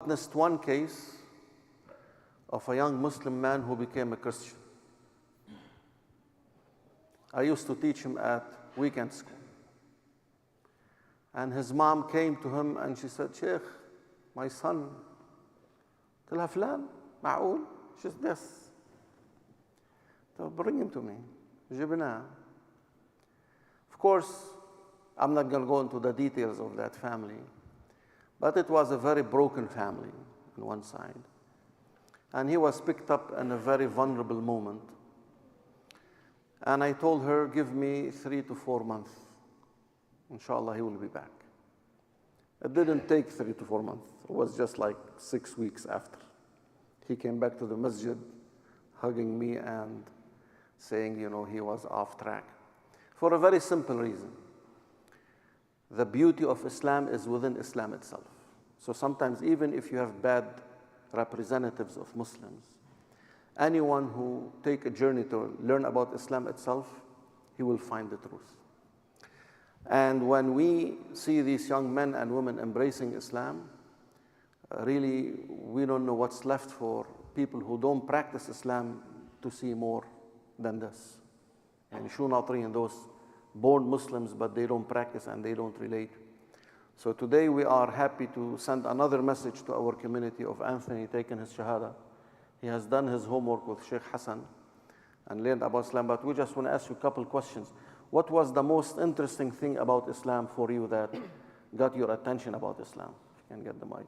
Witnessed one case of a young Muslim man who became a Christian. I used to teach him at weekend school. And his mom came to him and she said, Sheikh, my son. قلت لها فلان معقول؟ She said, yes. So bring him to me. جبناه. Of course, I'm not going to go into the details of that family, but it was a very broken family on one side. And he was picked up in a very vulnerable moment. And I told her, give me 3 to 4 months. Inshallah, he will be back. It didn't take 3 to 4 months. It was just like 6 weeks after. He came back to the masjid, hugging me and saying, he was off track. For a very simple reason. The beauty of Islam is within Islam itself. So sometimes even if you have bad representatives of Muslims, anyone who take a journey to learn about Islam itself, he will find the truth. And when we see these young men and women embracing Islam, really we don't know what's left for people who don't practice Islam to see more than this. And شو ناطرين those born Muslims but they don't practice and they don't relate. So today we are happy to send another message to our community of Anthony taking his Shahada. He has done his homework with Sheikh Hassan and learned about Islam, but we just want to ask you a couple questions. What was the most interesting thing about Islam for you that got your attention about Islam? If you can get the mic.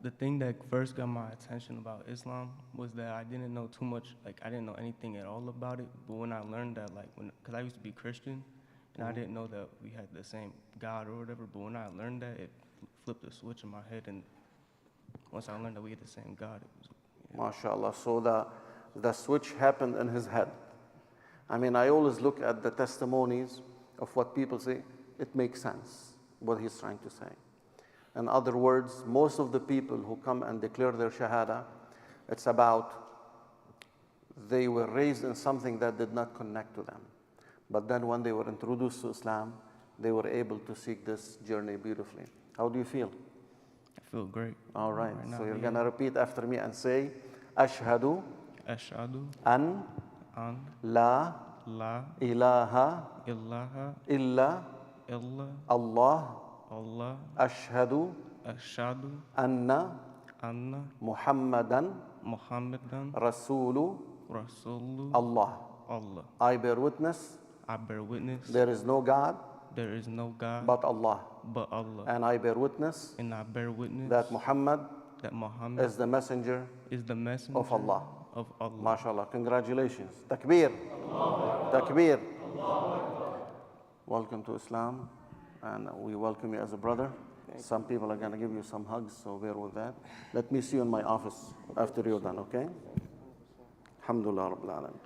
The thing that first got my attention about Islam was that I didn't know too much, I didn't know anything at all about it, but when I learned that, because I used to be Christian, and I didn't know that we had the same God or whatever, but when I learned that, it flipped a switch in my head, and once I learned that we had the same God, it was... MashaAllah, so the switch happened in his head. I mean, I always look at the testimonies of what people say. It makes sense, what he's trying to say. In other words, most of the people who come and declare their Shahada, it's about they were raised in something that did not connect to them. But then when they were introduced to Islam, they were able to seek this journey beautifully. How do you feel? I feel great. All right, Right so now, you're yeah. going to repeat after me and say, Ashhadu Ashhadu an an la la ilaha ilaha illa illa Allah. Allah. Ashhadu Ashhadu anna anna Muhammadan Muhammadan Rasulu Rasulullah. Allah. Allah. I bear witness I bear witness there is no God there is no God but Allah. but Allah. And I bear witness And I bear witness that Muhammad that Muhammad is the messenger is the messenger of Allah. of Allah. MashaAllah. Congratulations. Takbir. Takbir. Welcome to Islam. And we welcome you as a brother. Some people are going to give you some hugs, so bear with that. Let me see you in my office after you're done, okay? Alhamdulillah Rabbil Alamin.